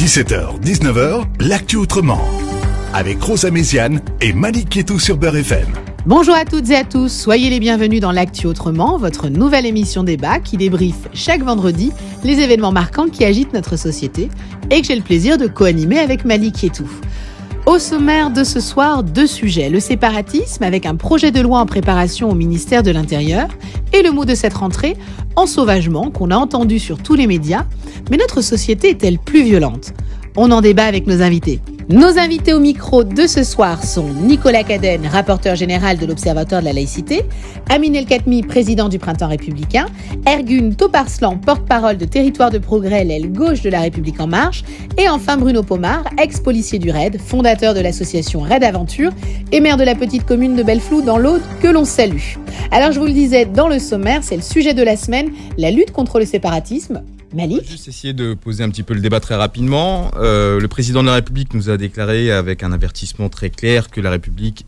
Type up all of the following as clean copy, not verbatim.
17h, 19h, l'actu autrement. Avec Rosa Méziane et Malik Kétou sur Beurre FM. Bonjour à toutes et à tous, soyez les bienvenus dans l'actu autrement, votre nouvelle émission débat qui débriefe chaque vendredi les événements marquants qui agitent notre société et que j'ai le plaisir de co-animer avec Malik Kétou. Au sommaire de ce soir, 2 sujets. Le séparatisme avec un projet de loi en préparation au ministère de l'Intérieur et le mot de cette rentrée, ensauvagement, qu'on a entendu sur tous les médias. Mais notre société est-elle plus violente ? On en débat avec nos invités. Nos invités au micro de ce soir sont Nicolas Cadenne, rapporteur général de l'Observatoire de la laïcité, Amine El Khatmi, président du Printemps républicain, Ergun Toparslan, porte-parole de Territoire de Progrès, l'aile gauche de la République en marche, et enfin Bruno Pomar, ex-policier du RAID, fondateur de l'association RAID Aventure et maire de la petite commune de Belleflou dans l'Aude, que l'on salue. Alors je vous le disais dans le sommaire, c'est le sujet de la semaine, la lutte contre le séparatisme. Malik. On va juste essayer de poser un petit peu le débat très rapidement. Le président de la République nous a déclaré avec un avertissement très clair que la République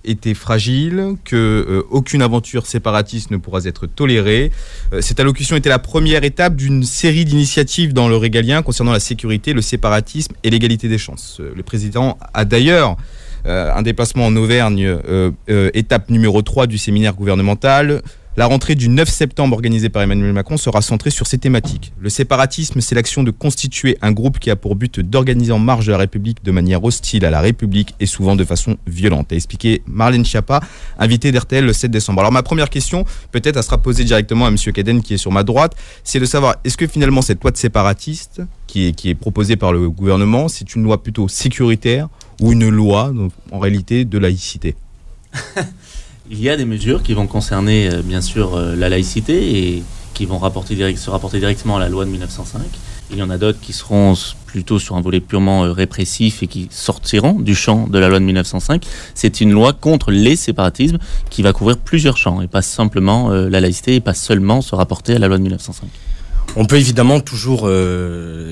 était fragile, que aucune aventure séparatiste ne pourra être tolérée. Cette allocution était la première étape d'une série d'initiatives dans le régalien concernant la sécurité, le séparatisme et l'égalité des chances. Le président a d'ailleurs un déplacement en Auvergne, étape numéro 3 du séminaire gouvernemental. La rentrée du 9 septembre organisée par Emmanuel Macron sera centrée sur ces thématiques. Le séparatisme, c'est l'action de constituer un groupe qui a pour but d'organiser en marge de la République de manière hostile à la République et souvent de façon violente, a expliqué Marlène Schiappa, invitée d'RTL le 7 décembre. Alors ma première question, peut-être, elle sera posée directement à M. Cadenne qui est sur ma droite, c'est de savoir, est-ce que finalement cette loi de séparatiste qui est proposée par le gouvernement, c'est une loi plutôt sécuritaire ou une loi, donc, en réalité, de laïcité ? Il y a des mesures qui vont concerner bien sûr la laïcité et qui vont se rapporter directement à la loi de 1905. Il y en a d'autres qui seront plutôt sur un volet purement répressif et qui sortiront du champ de la loi de 1905. C'est une loi contre les séparatismes qui va couvrir plusieurs champs et pas simplement la laïcité et pas seulement se rapporter à la loi de 1905. On peut évidemment toujours,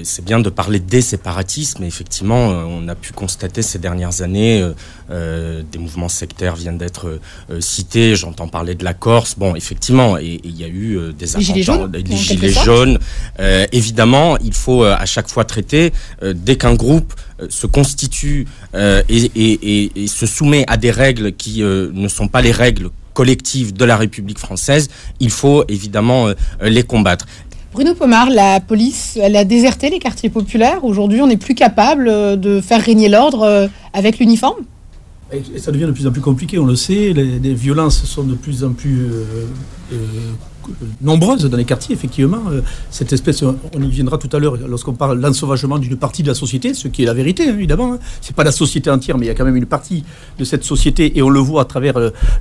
c'est bien de parler des séparatismes, mais effectivement, on a pu constater ces dernières années, des mouvements sectaires viennent d'être cités, j'entends parler de la Corse, bon, effectivement, et il y a eu des attentats, les gilets jaunes. Évidemment, il faut à chaque fois traiter, dès qu'un groupe se constitue et se soumet à des règles qui ne sont pas les règles collectives de la République française, il faut évidemment les combattre. Bruno Pomar, la police, elle a déserté les quartiers populaires. Aujourd'hui, on n'est plus capable de faire régner l'ordre avec l'uniforme. Et ça devient de plus en plus compliqué, on le sait. Les violences sont de plus en plus nombreuses dans les quartiers, effectivement. Cette espèce, on y viendra tout à l'heure lorsqu'on parle d'ensauvagement d'une partie de la société, ce qui est la vérité, évidemment. C'est pas la société entière, mais il y a quand même une partie de cette société, et on le voit à travers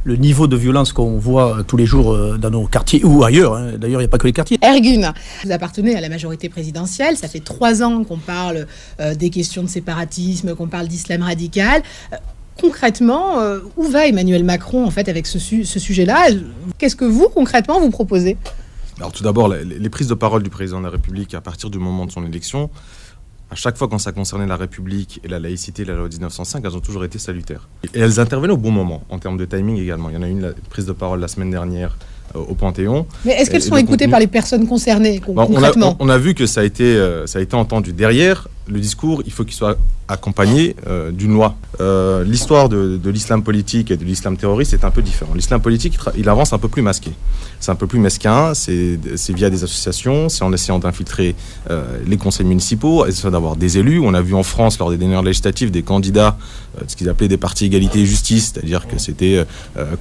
le niveau de violence qu'on voit tous les jours dans nos quartiers ou ailleurs. D'ailleurs, il n'y a pas que les quartiers. Ergun, vous appartenez à la majorité présidentielle. Ça fait 3 ans qu'on parle des questions de séparatisme, qu'on parle d'islam radical. Concrètement, où va Emmanuel Macron en fait avec ce sujet-là ? Qu'est-ce que vous, concrètement, vous proposez ? Alors tout d'abord, les prises de parole du président de la République à partir du moment de son élection, à chaque fois quand ça concernait la République et la laïcité, la loi de 1905, elles ont toujours été salutaires. Et elles intervenaient au bon moment, en termes de timing également. Il y en a une prise de parole la semaine dernière au Panthéon. Mais est-ce qu'elles sont écoutées par les personnes concernées, concrètement ? On a vu que ça a été entendu. Derrière, le discours, il faut qu'il soit accompagné d'une loi. L'histoire de l'islam politique et de l'islam terroriste est un peu différent. L'islam politique, il avance un peu plus masqué. C'est un peu plus mesquin, c'est via des associations, c'est en essayant d'infiltrer les conseils municipaux, essayant d'avoir des élus. On a vu en France, lors des dernières législatives, des candidats, ce qu'ils appelaient des partis égalité et justice, c'est-à-dire que c'était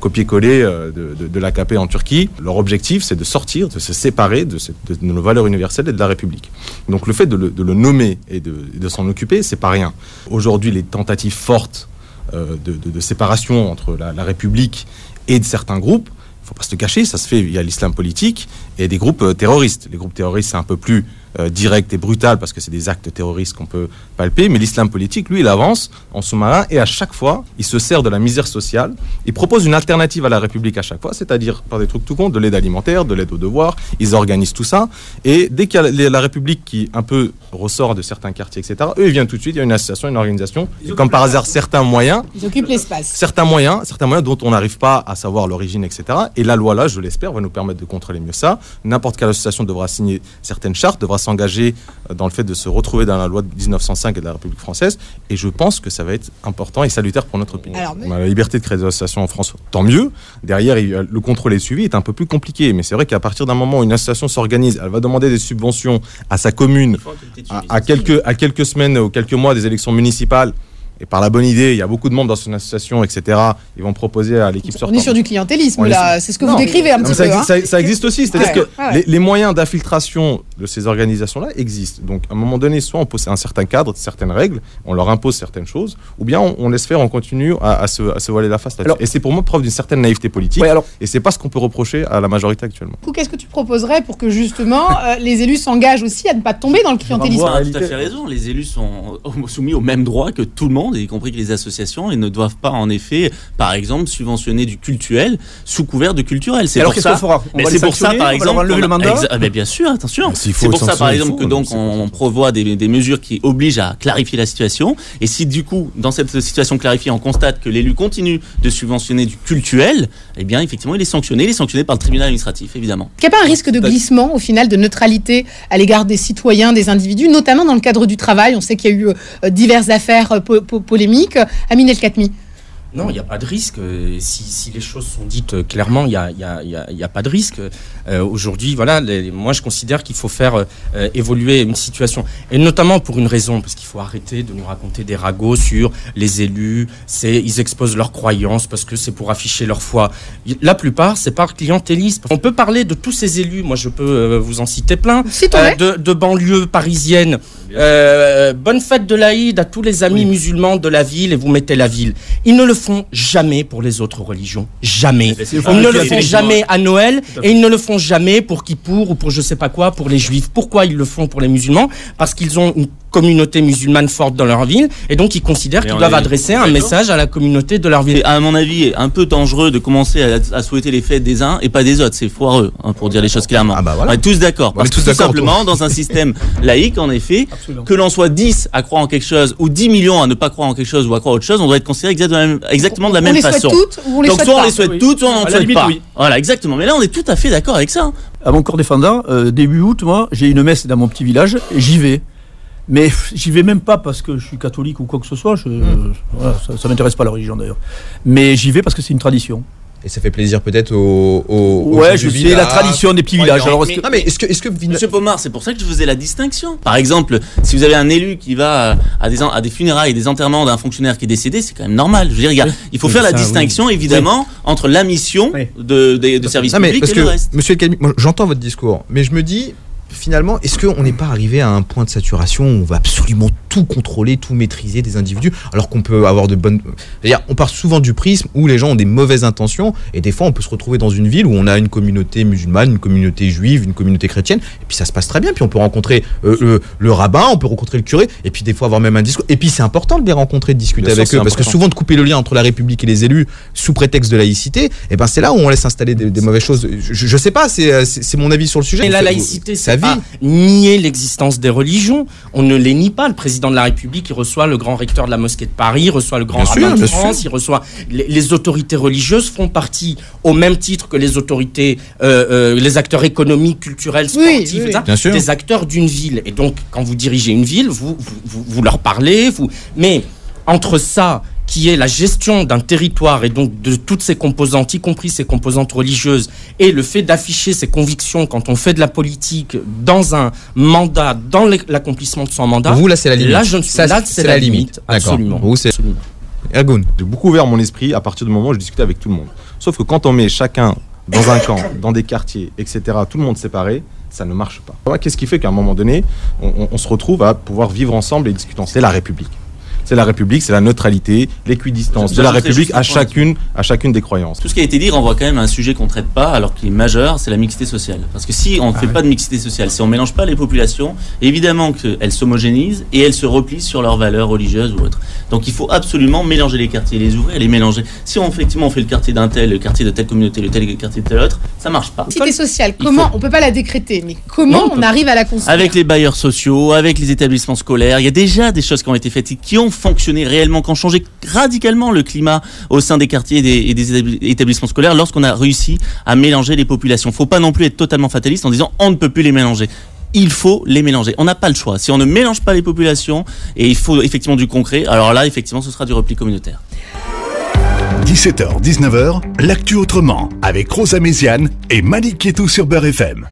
copier-coller de l'AKP en Turquie. Leur objectif, c'est de sortir, de se séparer de nos valeurs universelles et de la République. Donc le fait de le nommer et de s'en occuper, c'est pas rien. Aujourd'hui, les tentatives fortes de séparation entre la République et de certains groupes, il ne faut pas se le cacher, ça se fait via l'islam politique et des groupes terroristes. Les groupes terroristes, c'est un peu plus direct et brutal parce que c'est des actes terroristes qu'on peut palper, mais l'islam politique, lui, il avance en sous-marin et à chaque fois, il se sert de la misère sociale, il propose une alternative à la République à chaque fois, c'est-à-dire par des trucs tout compte, de l'aide alimentaire, de l'aide aux devoirs, ils organisent tout ça, et dès qu'il y a la République qui un peu ressort de certains quartiers, etc. Eux, ils viennent tout de suite, il y a une association, une organisation, et comme par hasard, certains moyens dont on n'arrive pas à savoir l'origine, etc. Et la loi, là, je l'espère, va nous permettre de contrôler mieux ça. N'importe quelle association devra signer certaines chartes, devra s'engager dans le fait de se retrouver dans la loi de 1905 et de la République française. Et je pense que ça va être important et salutaire pour notre pays. On a la liberté de créer des associations en France, tant mieux. Derrière, le contrôle et le suivi est un peu plus compliqué. Mais c'est vrai qu'à partir d'un moment où une association s'organise, elle va demander des subventions à sa commune à quelques semaines ou quelques mois des élections municipales. Et par la bonne idée, il y a beaucoup de membres dans une association, etc. Ils vont proposer à l'équipe sortante. On est sur du clientélisme, là. C'est ce que vous décrivez un petit peu. Ça existe aussi. C'est-à-dire que les moyens d'infiltration de ces organisations-là existent. Donc, à un moment donné, soit on pose un certain cadre, certaines règles, on leur impose certaines choses, ou bien on laisse faire, on continue à se voiler la face là-dessus. Et c'est pour moi preuve d'une certaine naïveté politique. Et c'est pas ce qu'on peut reprocher à la majorité actuellement. Qu'est-ce que tu proposerais pour que justement les élus s'engagent aussi à ne pas tomber dans le clientélisme? Tu as tout à fait raison. Les élus sont soumis au même droit que tout le monde, y compris que les associations, et ne doivent pas en effet, par exemple, subventionner du cultuel sous couvert de culturel. C'est alors qu'est-ce qu'on fera? C'est pour ça, par exemple, enlever le mandat. Bien sûr, attention. C'est pour ça, par exemple, que donc on prévoit des mesures qui obligent à clarifier la situation. Et si du coup, dans cette situation clarifiée, on constate que l'élu continue de subventionner du cultuel, eh bien, effectivement, il est sanctionné. Il est sanctionné par le tribunal administratif, évidemment. Il n'y a pas un risque de glissement, au final, de neutralité à l'égard des citoyens, des individus, notamment dans le cadre du travail? On sait qu'il y a eu diverses affaires polémiques. Amine El Khatmi. Non, il n'y a pas de risque. Si les choses sont dites clairement, il n'y a pas de risque. Aujourd'hui, voilà, moi je considère qu'il faut faire évoluer une situation. Et notamment pour une raison, parce qu'il faut arrêter de nous raconter des ragots sur les élus. Ils exposent leurs croyances parce que c'est pour afficher leur foi. La plupart, c'est par clientélisme. On peut parler de tous ces élus, moi je peux vous en citer plein, de banlieues parisiennes. Bonne fête de l'Aïd à tous les amis musulmans de la ville, et vous mettez la ville. Ils ne le font jamais pour les autres religions. Jamais. Ils ne le font jamais à Noël, et ils ne le font jamais pour Kippour ou pour je sais pas quoi, pour les juifs. Pourquoi ils le font pour les musulmans? Parce qu'ils ont une communauté musulmane forte dans leur ville, et donc ils considèrent qu'ils doivent adresser un message à la communauté de leur ville. C'est, à mon avis, un peu dangereux de commencer à souhaiter les fêtes des uns et pas des autres. C'est foireux, pour dire les choses clairement. On est tous d'accord. Parce que tout simplement, dans un système laïque, en effet, que l'on soit 10 à croire en quelque chose ou 10 millions à ne pas croire en quelque chose ou à croire autre chose, on doit être considéré exactement de la même façon. Donc soit on les souhaite toutes, soit on n'en souhaite pas. Voilà, exactement. Mais là, on est tout à fait d'accord avec ça. À mon corps défendant, début août, moi, j'ai une messe dans mon petit village, et j'y vais. Mais j'y vais même pas parce que je suis catholique ou quoi que ce soit. Voilà, ça m'intéresse pas la religion d'ailleurs. Mais j'y vais parce que c'est une tradition. Et ça fait plaisir peut-être aux ouais, je sais, la tradition des petits villages. Alors, est-ce que Monsieur Pomar, c'est pour ça que je faisais la distinction. Par exemple, si vous avez un élu qui va à des funérailles et des enterrements d'un fonctionnaire qui est décédé, c'est quand même normal. Je veux dire, il faut faire la distinction, évidemment, entre la mission de service public et le reste. Monsieur El Khatmi, j'entends votre discours, mais je me dis, finalement, est-ce qu'on n'est pas arrivé à un point de saturation où on va absolument tout contrôler, tout maîtriser des individus, alors qu'on peut avoir de bonnes... C'est-à-dire, on part souvent du prisme où les gens ont des mauvaises intentions, et des fois on peut se retrouver dans une ville où on a une communauté musulmane, une communauté juive, une communauté chrétienne, et puis ça se passe très bien, puis on peut rencontrer le rabbin, on peut rencontrer le curé, et puis des fois avoir même un discours, et puis c'est important de les rencontrer, de discuter avec eux, parce que souvent de couper le lien entre la République et les élus sous prétexte de laïcité, et ben c'est là où on laisse installer des mauvaises choses. Je sais pas, c'est mon avis sur le sujet. Et la laïcité, c'est pas nier l'existence des religions, on ne les nie pas. Le président de la République, il reçoit le grand recteur de la mosquée de Paris, il reçoit le grand rabbin de France, il reçoit les autorités religieuses font partie au même titre que les autorités, les acteurs économiques, culturels, sportifs, des acteurs d'une ville. Et donc, quand vous dirigez une ville, vous leur parlez, mais entre ça, qui est la gestion d'un territoire et donc de toutes ses composantes, y compris ses composantes religieuses, et le fait d'afficher ses convictions quand on fait de la politique dans un mandat, dans l'accomplissement de son mandat. Vous, là, c'est la limite. Là, c'est la limite. Absolument. Vous, c'est... Ergun, j'ai beaucoup ouvert mon esprit à partir du moment où je discutais avec tout le monde. Sauf que quand on met chacun dans un camp, dans des quartiers, etc., tout le monde séparé, ça ne marche pas. Qu'est-ce qui fait qu'à un moment donné, on se retrouve à pouvoir vivre ensemble et discuter ensemble? C'est la République. c'est la République, c'est la neutralité, l'équidistance de la République à chacune des croyances. Tout ce qui a été dit renvoie quand même à un sujet qu'on ne traite pas, alors qu'il est majeur, c'est la mixité sociale. Parce que si on ne fait pas de mixité sociale, si on ne mélange pas les populations, évidemment qu'elles s'homogénéisent et elles se replient sur leurs valeurs religieuses ou autres. Donc il faut absolument mélanger les quartiers, les ouvrir, les mélanger. Si effectivement on fait le quartier d'un tel, le quartier de telle communauté, le quartier de telle autre, ça marche pas. Mixité sociale, comment on peut pas la décréter, mais comment on arrive à la construire? Avec les bailleurs sociaux, avec les établissements scolaires, il y a déjà des choses qui ont été faites et qui ont fonctionné réellement, qui ont changé radicalement le climat au sein des quartiers et des établissements scolaires lorsqu'on a réussi à mélanger les populations. Faut pas non plus être totalement fataliste en disant on ne peut plus les mélanger. Il faut les mélanger. On n'a pas le choix. Si on ne mélange pas les populations, et il faut effectivement du concret, alors là, effectivement, ce sera du repli communautaire. 17h, 19h, l'actu autrement, avec Rosa Méziane et Malik Kétou sur Beurre FM.